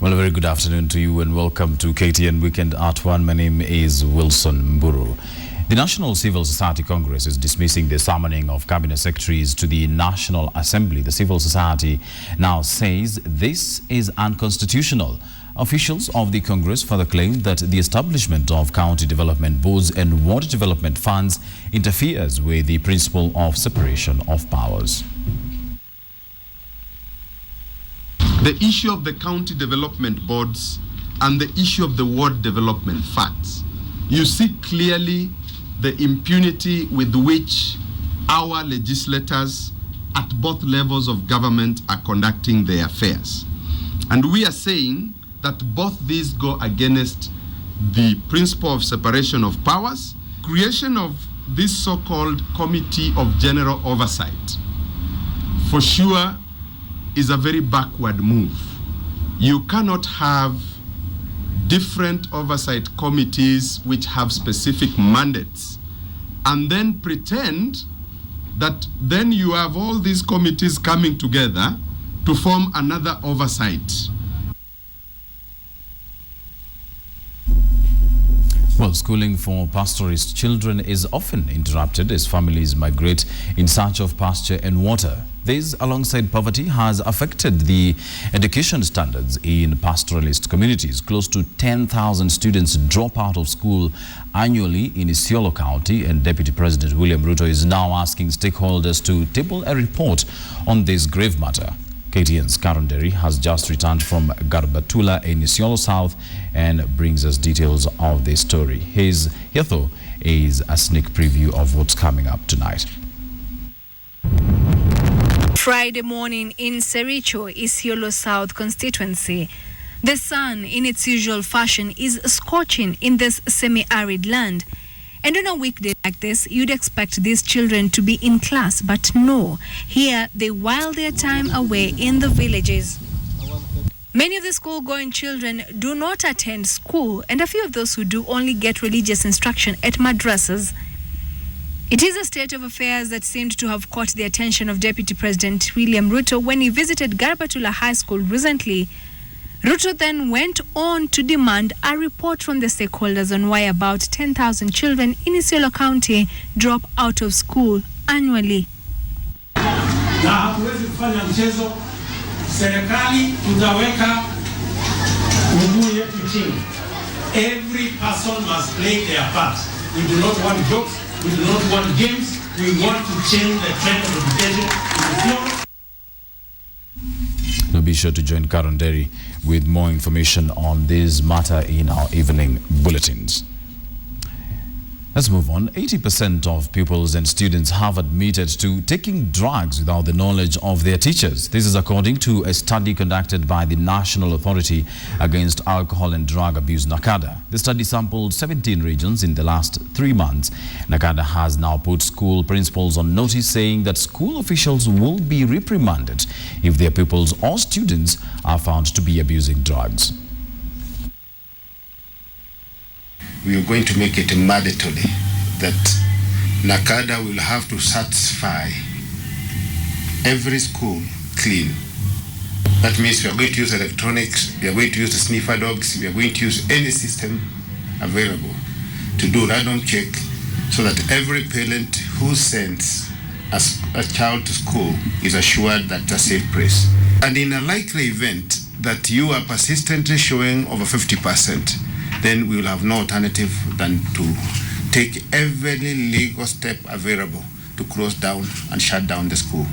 Well, a very good afternoon to you and welcome to KTN Weekend at 1. My name is Wilson Mburu. The National Civil Society Congress is dismissing the summoning of cabinet secretaries to the National Assembly. The civil society now says this is unconstitutional. Officials of the Congress further claim that the establishment of county development boards and water development funds interferes with the principle of separation of powers. The issue of the county development boards and the issue of the ward development funds, you see clearly the impunity with which our legislators at both levels of government are conducting their affairs. And we are saying that both these go against the principle of separation of powers. Creation of this so-called Committee of General Oversight, for sure, is a very backward move. You cannot have different oversight committees which have specific mandates and then pretend that then you have all these committees coming together to form another oversight. Well, schooling for pastoralist children is often interrupted as families migrate in search of pasture and water. This, alongside poverty, has affected the education standards in pastoralist communities. Close to 10,000 students drop out of school annually in Isiolo County, and Deputy President William Ruto is now asking stakeholders to table a report on this grave matter. KTN's Karen Derry has just returned from Garbatula in Isiolo South and brings us details of this story. Here though is a sneak preview of what's coming up tonight. Friday morning in Sericho, Isiolo South constituency. The sun, in its usual fashion, is scorching in this semi-arid land. And on a weekday like this, you'd expect these children to be in class, but no. Here, they while their time away in the villages. Many of the school-going children do not attend school, and a few of those who do only get religious instruction at madrasas. It is a state of affairs that seemed to have caught the attention of Deputy President William Ruto when he visited Garbatula High School recently. Ruto then went on to demand a report from the stakeholders on why about 10,000 children in Isiolo County drop out of school annually. Na hatuwezi kufanya mchezo. Serikali tutaweka miguu yetu chini. Every person must play their part. We do not want jokes. We do not want games. We want to change the trend of education in Isiolo. Now be sure to join Karen Derry with more information on this matter in our evening bulletins. Let's move on. 80% of pupils and students have admitted to taking drugs without the knowledge of their teachers. This is according to a study conducted by the National Authority Against Alcohol and Drug Abuse, NACADA. The study sampled 17 regions in the last 3 months. NACADA has now put school principals on notice, saying that school officials will be reprimanded if their pupils or students are found to be abusing drugs. We are going to make it mandatory that NACADA will have to satisfy every school clean. That means we are going to use electronics, we are going to use the sniffer dogs, we are going to use any system available to do random check so that every parent who sends a child to school is assured that it's a safe place. And in a likely event that you are persistently showing over 50%, then we will have no alternative than to take every legal step available to close down and shut down the school.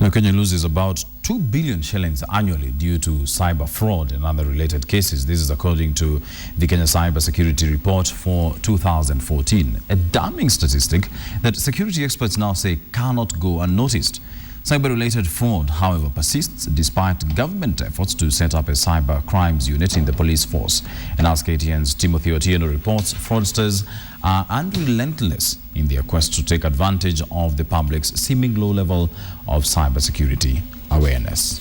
Now, Kenya loses about 2 billion shillings annually due to cyber fraud and other related cases. This is according to the Kenya Cyber Security Report for 2014. A damning statistic that security experts now say cannot go unnoticed. Cyber-related fraud, however, persists despite government efforts to set up a cyber crimes unit in the police force. And as KTN's Timothy Otieno reports, fraudsters are unrelentless in their quest to take advantage of the public's seeming low level of cybersecurity awareness.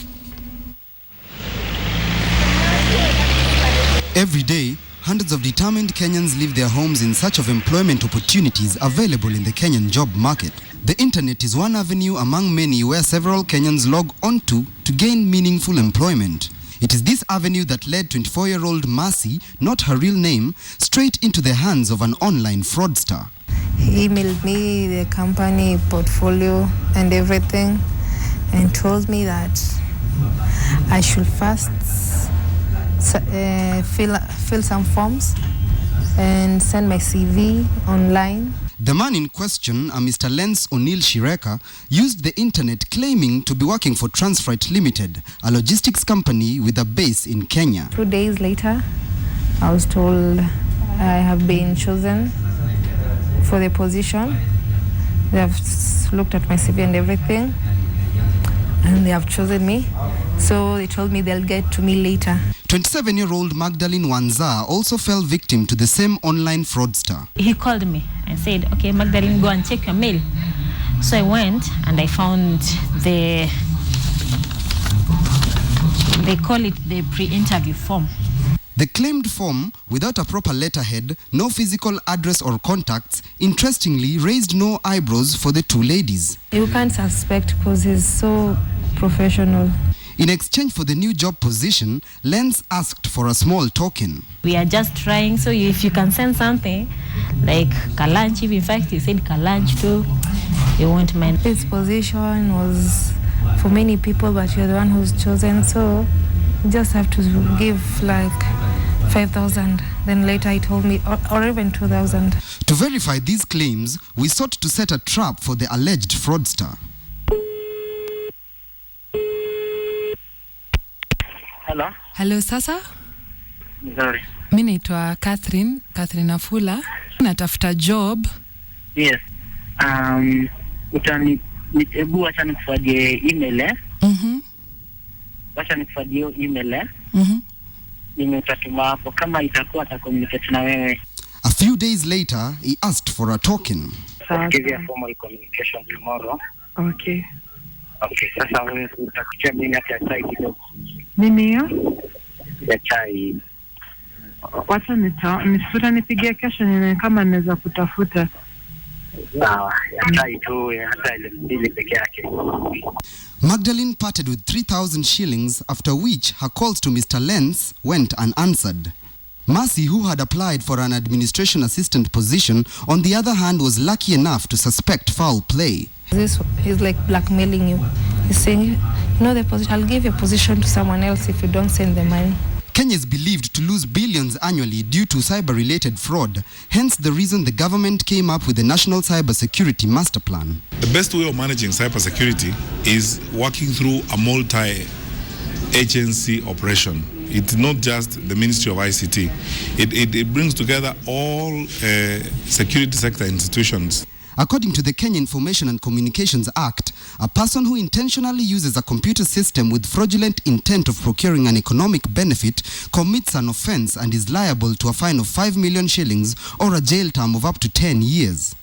Every day, hundreds of determined Kenyans leave their homes in search of employment opportunities available in the Kenyan job market. The internet is one avenue among many where several Kenyans log onto to gain meaningful employment. It is this avenue that led 24-year-old Mercy, not her real name, straight into the hands of an online fraudster. He emailed me the company portfolio and everything and told me that I should first fill some forms and send my CV online. The man in question, a Mr. Lens O'Neill Shireka, used the internet claiming to be working for Transfreight Limited, a logistics company with a base in Kenya. 2 days later, I was told I have been chosen for the position. They have looked at my CV and everything, and they have chosen me. So they told me they'll get to me later. 27-year-old Magdalene Wanza also fell victim to the same online fraudster. He called me and said, okay, Magdalene, go and check your mail. So I went and I found they call it the pre-interview form. The claimed form, without a proper letterhead, no physical address or contacts, interestingly raised no eyebrows for the two ladies. You can't suspect because he's so professional. In exchange for the new job position, Lens asked for a small token. We are just trying, so if you can send something like Kalanch, in fact he said Kalanch too, you won't mind. This position was for many people, but you're the one who's chosen, so you just have to give like 5,000. Then later he told me, or even 2,000. To verify these claims, we sought to set a trap for the alleged fraudster. Hello. Hello, sasa. Sorry. Mimi naitwa Catherine Afula. Natafuta job. Yes. Hebu acha nikufuatie email eh? Acha nikufuatie email eh? Nimetatuma hapo kama itakuwa communicate na wewe. A few days later, he asked for a token. I'll give you a formal communication tomorrow. Okay. Okay, sasa wewe utakuja mimi hata chai kidogo. Nini hiyo? Ya chai. Wacha nisuta nipigie kesho nione kama naweza kutafuta. Sawa, ya chai tu hata ile mbili peke yake. Magdalene parted with 3,000 shillings, after which her calls to Mr. Lens went unanswered. Mercy, who had applied for an administration assistant position, on the other hand, was lucky enough to suspect foul play. He's like blackmailing you. He's saying, you know the position, I'll give your position to someone else if you don't send the money. Kenya is believed to lose billions annually due to cyber-related fraud, hence the reason the government came up with the National Cybersecurity Master Plan. The best way of managing cybersecurity is working through a multi-agency operation. It's not just the Ministry of ICT. It brings together all security sector institutions. According to the Kenya Information and Communications Act, a person who intentionally uses a computer system with fraudulent intent of procuring an economic benefit commits an offense and is liable to a fine of 5 million shillings or a jail term of up to 10 years.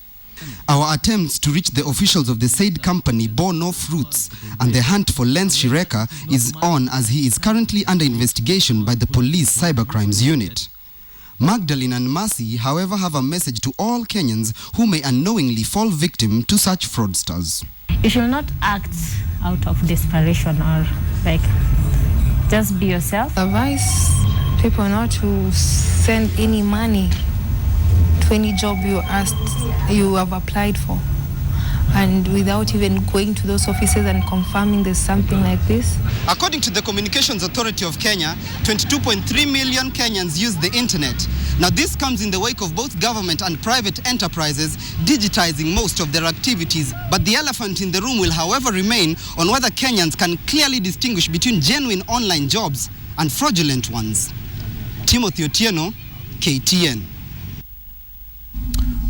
Our attempts to reach the officials of the said company bore no fruits, and the hunt for Lens Shireka is on as he is currently under investigation by the police cybercrimes unit. Magdalene and Mercy, however, have a message to all Kenyans who may unknowingly fall victim to such fraudsters. You should not act out of desperation or like just be yourself. Advise people not to send any money to any job you have applied for, and without even going to those offices and confirming there's something like this. According to the Communications Authority of Kenya, 22.3 million Kenyans use the internet. Now this comes in the wake of both government and private enterprises digitizing most of their activities. But the elephant in the room will, however, remain on whether Kenyans can clearly distinguish between genuine online jobs and fraudulent ones. Timothy Otieno, KTN.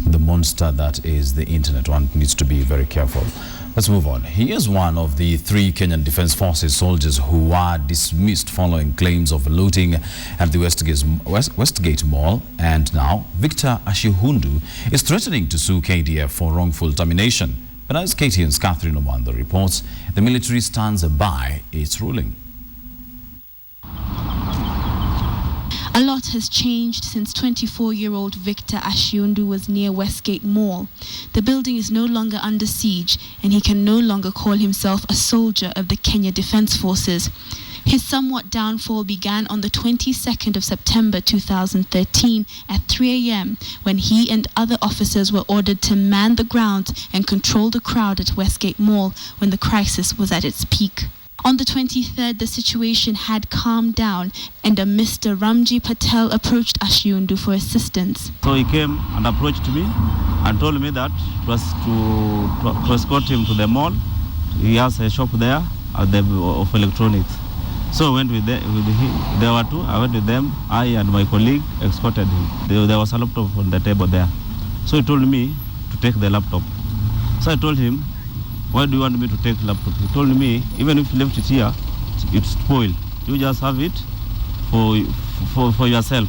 The monster that is the internet, one needs to be very careful. Let's move on. He is one of the 3 Kenyan Defence Forces soldiers who were dismissed following claims of looting at the Westgate Mall, and now Victor Ashihundu is threatening to sue KDF for wrongful termination. But as KTN's Catherine Omando reports, the military stands by its ruling. A lot has changed since 24-year-old Victor Ashihundu was near Westgate Mall. The building is no longer under siege, and he can no longer call himself a soldier of the Kenya Defence Forces. His somewhat downfall began on the 22nd of September 2013 at 3 a.m. when he and other officers were ordered to man the grounds and control the crowd at Westgate Mall when the crisis was at its peak. On the 23rd, the situation had calmed down and a Mr. Ramji Patel approached Ashiundu for assistance. So he came and approached me and told me that it was to escort him to the mall. He has a shop there of electronics. So I went with him. There were two. I went with them. I and my colleague escorted him. There was a laptop on the table there. So he told me to take the laptop. So I told him, why do you want me to take the laptop? He told me, even if you left it here, it's spoiled. You just have it for yourself.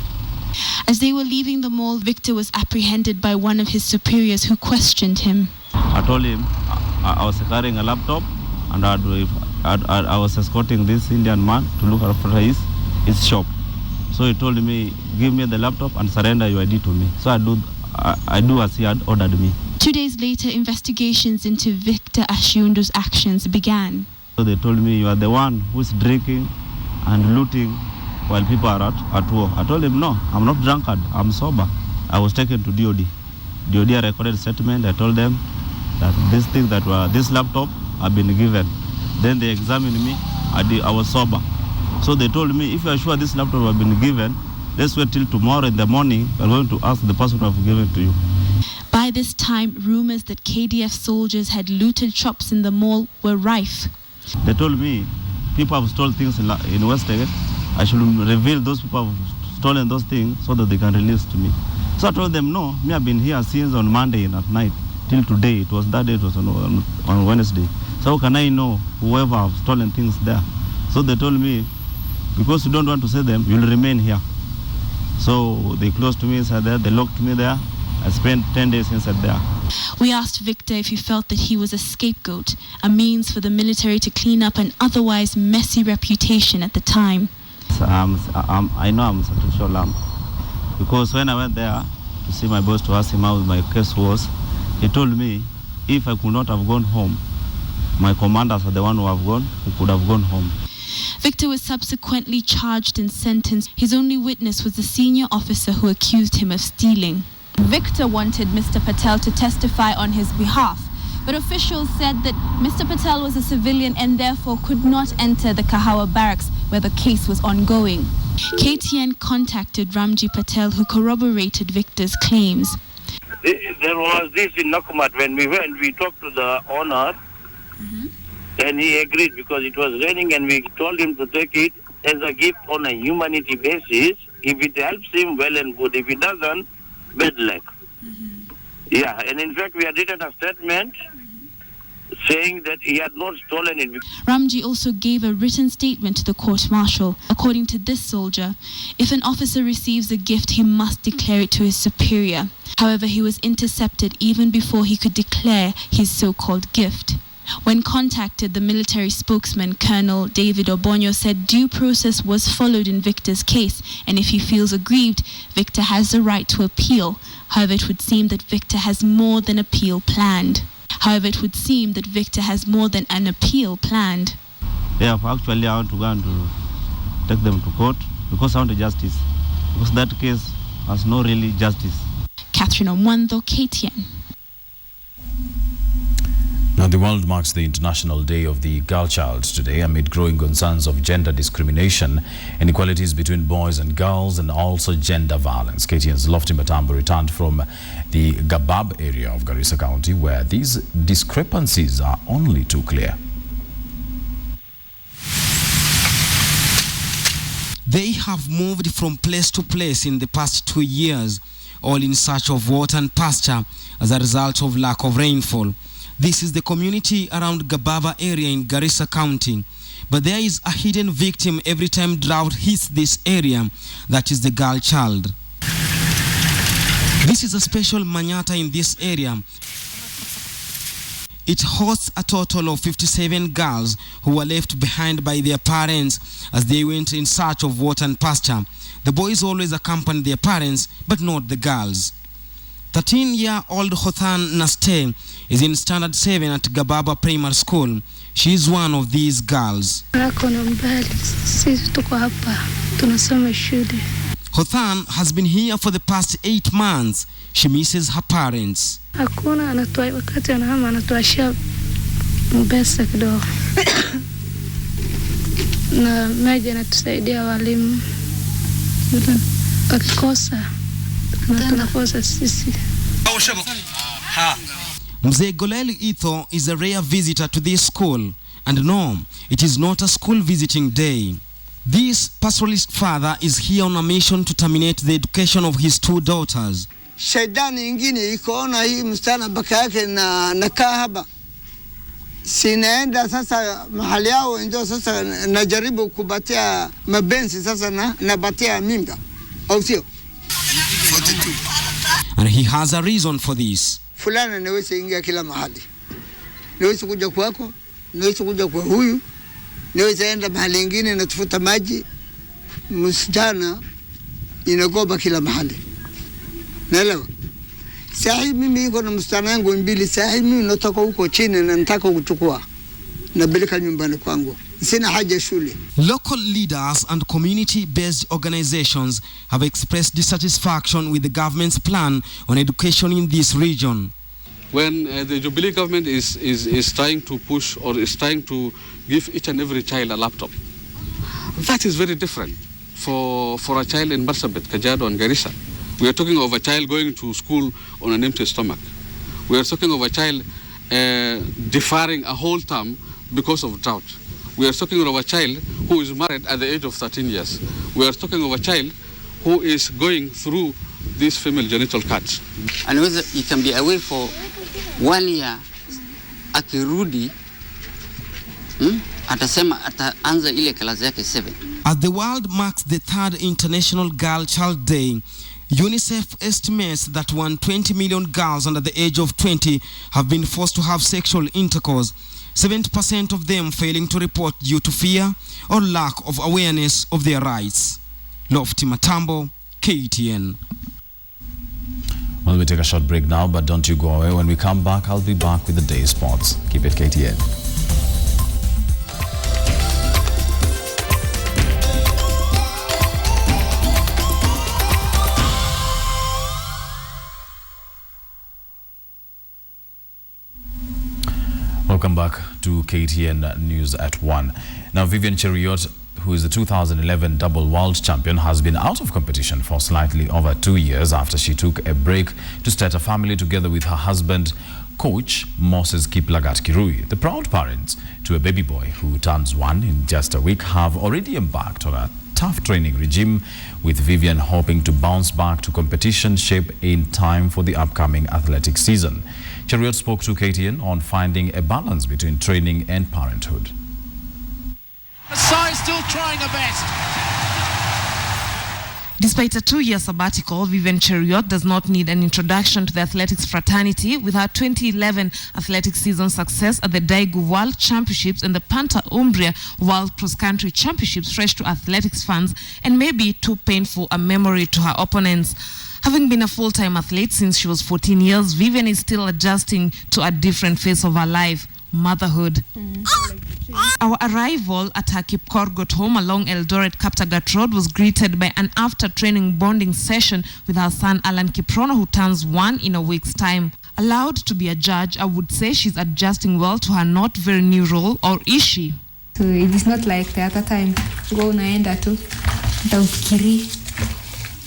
As they were leaving the mall, Victor was apprehended by one of his superiors who questioned him. I told him I was carrying a laptop and I was escorting this Indian man to look after his shop. So he told me, give me the laptop and surrender your ID to me. So I do as he had ordered me. 2 days later, investigations into Victor Ashiundu's actions began. So they told me, you are the one who is drinking and looting while people are at war. I told him, no, I'm not drunkard, I'm sober. I was taken to DOD. DOD recorded statement. I told them that this laptop had been given. Then they examined me. I was sober. So they told me, if you are sure this laptop has been given, let's wait till tomorrow in the morning. We're going to ask the person who have given it to you. By this time, rumors that KDF soldiers had looted shops in the mall were rife. They told me people have stolen things in Westgate. I should reveal those people who have stolen those things so that they can release to me. So I told them, no, me have been here since on Monday at night till today. It was on Wednesday. So how can I know whoever have stolen things there? So they told me, because you don't want to say them, you'll remain here. So they closed me inside there, they locked me there. I spent 10 days inside there. We asked Victor if he felt that he was a scapegoat, a means for the military to clean up an otherwise messy reputation at the time. So I know I'm a sacrificial lamb. Because when I went there to see my boss to ask him how my case was, he told me if I could not have gone home, my commanders are the one who could have gone home. Victor was subsequently charged and sentenced. His only witness was the senior officer who accused him of stealing. Victor wanted Mr. Patel to testify on his behalf, but officials said that Mr. Patel was a civilian and therefore could not enter the Kahawa barracks where the case was ongoing. KTN contacted Ramji Patel, who corroborated Victor's claims. There was this in Nakumat when we went, we talked to the owner, and he agreed because it was raining, and we told him to take it as a gift on a humanity basis. If it helps him, well and good. If it doesn't, bad luck. Yeah, and in fact, we had written a statement saying that he had not stolen it. Ramji also gave a written statement to the court-martial. According to this soldier, if an officer receives a gift, he must declare it to his superior. However, he was intercepted even before he could declare his so-called gift. When contacted, the military spokesman, Colonel David Obonyo, said due process was followed in Victor's case, and if he feels aggrieved, Victor has the right to appeal. However, it would seem that Victor has more than an appeal planned. They have actually, I want to go and to take them to court because I want justice. Because that case has no really justice. Catherine Omwando, KTN. Now, the world marks the International Day of the Girl Child today amid growing concerns of gender discrimination, inequalities between boys and girls, and also gender violence. KTN's Lofty Matambo returned from the Gabab area of Garissa County, where these discrepancies are only too clear. They have moved from place to place in the past 2 years, all in search of water and pasture as a result of lack of rainfall. This is the community around Gababa area in Garissa County. But there is a hidden victim every time drought hits this area, that is the girl child. This is a special manyata in this area. It hosts a total of 57 girls who were left behind by their parents as they went in search of water and pasture. The boys always accompany their parents, but not the girls. 13-year-old Hothan Naste is in Standard 7 at Gababa Primary School. She is one of these girls. Hothan has been here for the past 8 months. She misses her parents. Mzee Goleli Itho is a rare visitor to this school, and no, it is not a school visiting day. This pastoralist father is here on a mission to terminate the education of his 2 daughters. Shaidani ingine ikoona hii msichana baka yake na kahaba. Sinaenda sasa mahali yao ndio sasa najaribu kubatia mabenzi sasa nabatia mimba. Au sio? And he has a reason for this. Fulana naweza ingia kila mahali. Naweza kuja kwako, naweza kuja kwa huyu. Naweza enda mahali nyingine na tufuta maji. Msichana inagoba kila mahali. Naelewa. Sahi mimi niko na msichana wangu mbili, sahi mimi nataka huko chini na nataka kuchukua. Nabeleka nyumbani kwangu. Sina haja shule. Local leaders and community-based organizations have expressed dissatisfaction with the government's plan on education in this region. When the Jubilee government is trying to push or is trying to give each and every child a laptop, that is very different for a child in Marsabit, Kajiado and Garissa. We are talking of a child going to school on an empty stomach. We are talking of a child deferring a whole term because of drought. We are talking of a child who is married at the age of 13 years. We are talking of a child who is going through these female genital cuts. And whether he can be away for 1 year, akirudi, atasema ataanza ile klasi yake 7. As the world marks the 3rd International Girl Child Day, UNICEF estimates that 120 million girls under the age of 20 have been forced to have sexual intercourse, 70% of them failing to report due to fear or lack of awareness of their rights. Lofty Matambo, KTN. Well, we take a short break now, but don't you go away. When we come back, I'll be back with the day's sports. Keep it KTN. Welcome back to KTN News at 1. Now, Vivian Cherotich, who is the 2011 double world champion, has been out of competition for slightly over 2 years after she took a break to start a family together with her husband, coach Moses Kiplagat Kirui. The proud parents to a baby boy who turns 1 in just a week have already embarked on a tough training regime, with Vivian hoping to bounce back to competition shape in time for the upcoming athletic season. Cherotich spoke to KTN on finding a balance between training and parenthood. Sai still trying her best. Despite a 2-year sabbatical, Vivian Cherotich does not need an introduction to the athletics fraternity, with her 2011 athletics season success at the Daegu World Championships and the Panta Umbria World Cross Country Championships fresh to athletics fans and maybe too painful a memory to her opponents. Having been a full-time athlete since she was 14 years, Vivian is still adjusting to a different phase of her life, motherhood. Our arrival at her Kipkorgot home along Eldoret Kaptagat Road was greeted by an after-training bonding session with her son Alan Kiprono, who turns 1 in a week's time. Allowed to be a judge, I would say she's adjusting well to her not very new role, or is she? So it is not like the other time. Go unaenda tu, utafikiri.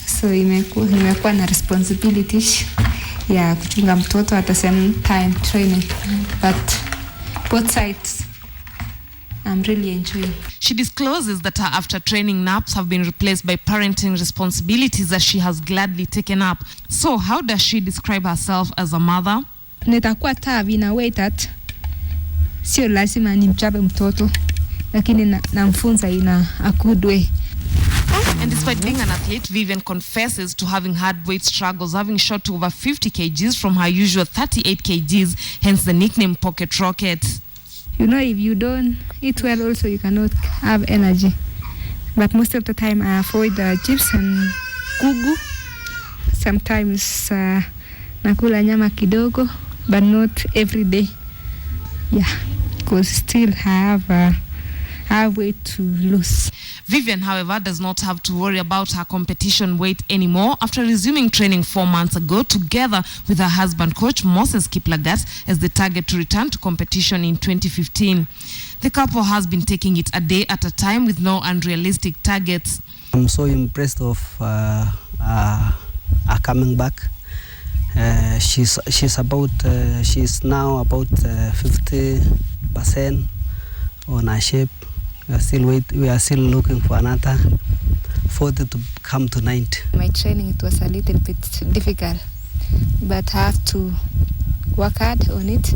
So nimekuwa na responsibilities ya kuchunga mtoto at the same time training. But both sides, I'm really enjoying. She discloses that her after-training naps have been replaced by parenting responsibilities that she has gladly taken up. So how does she describe herself as a mother? Nitakuwa tough in a way that sio lazima nimchape mtoto, lakini namfunza in a good way. And despite being an athlete, Vivian confesses to having had weight struggles, having shot to over 50 kgs from her usual 38 kgs, hence the nickname Pocket Rocket. You know, if you don't eat well also, you cannot have energy. But most of the time I avoid chips and gugu. Sometimes nakula nyama kidogo, but not every day. Yeah, because still I have weight to lose. Vivian, however, does not have to worry about her competition weight anymore after resuming training 4 months ago together with her husband, coach Moses Kiplagat, as they target to return to competition in 2015. The couple has been taking it a day at a time with no unrealistic targets. I'm so impressed of her coming back. She's now about 50% on her shape. We are still looking for another 40 to come to 90. My training, it was a little bit difficult, but I have to work hard on it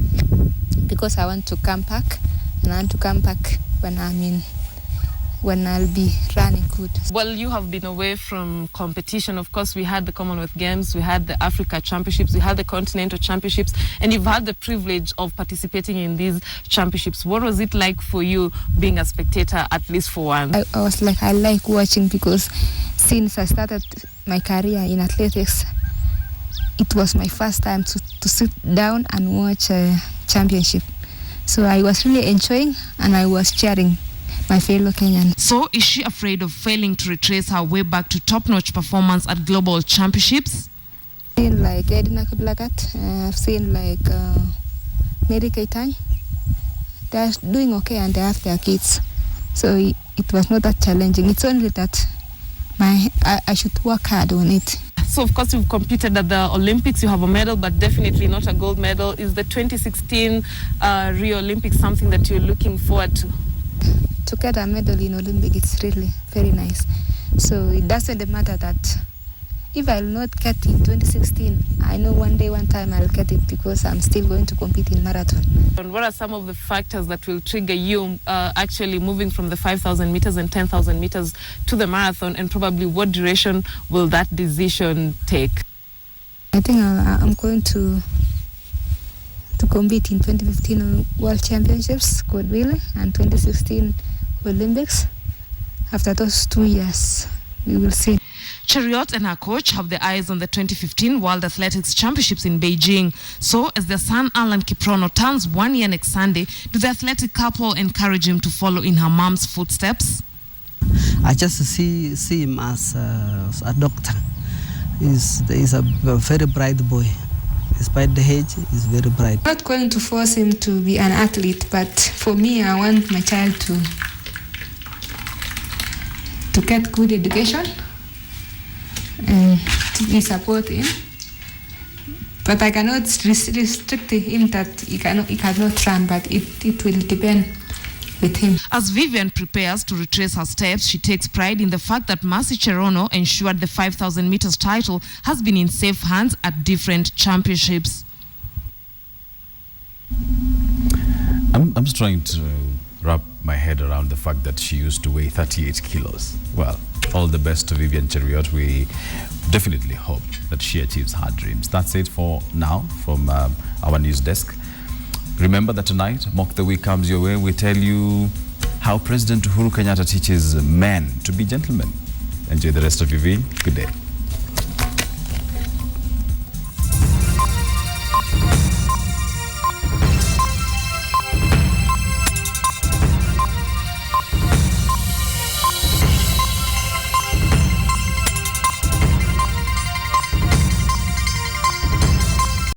because I want to come back, and I want to come back when I'll be running good. Well, you have been away from competition. Of course, we had the Commonwealth Games, we had the Africa Championships, we had the Continental Championships, and you've had the privilege of participating in these championships. What was it like for you being a spectator, at least for once? I was like, I like watching because since I started my career in athletics, it was my first time to sit down and watch a championship. So I was really enjoying, and I was cheering my fellow Kenyan. So is she afraid of failing to retrace her way back to top-notch performance at global championships? I've seen like Edna Kiplagat, I've seen like Mary Keitany. They're doing okay and they have their kids. So it was not that challenging. It's only that I should work hard on it. So of course you've competed at the Olympics, you have a medal, but definitely not a gold medal. Is the 2016 Rio Olympics something that you're looking forward to? To get a medal in Olympic, it's really very nice. So it doesn't matter that if I'll not get in 2016, I know one day, one time I'll get it because I'm still going to compete in marathon. And what are some of the factors that will trigger you actually moving from the 5,000 meters and 10,000 meters to the marathon, and probably what duration will that decision take? I think I'm going to compete in 2015 World Championships, God willing, and 2016 Olympics. After those 2 years, we will see. Cherotich and her coach have their eyes on the 2015 World Athletics Championships in Beijing. So, as their son Alan Kiprono turns 1 year next Sunday, do the athletic couple encourage him to follow in her mom's footsteps? I just see him as a doctor. He's a very bright boy. Despite the age, he's very bright. I'm not going to force him to be an athlete, but for me, I want my child to get good education and to be supporting. But I cannot restrict him that he cannot run, but it will depend with him. As Vivian prepares to retrace her steps, she takes pride in the fact that Mercy Cherono ensured the 5,000 meters title has been in safe hands at different championships. I'm just trying to wrap my head around the fact that she used to weigh 38 kilos. Well, all the best to Vivian Cherotich. We definitely hope that she achieves her dreams. That's it for now from our news desk. Remember that tonight, Mock the Week comes your way. We tell you how President Uhuru Kenyatta teaches men to be gentlemen. Enjoy the rest of your week. Good day.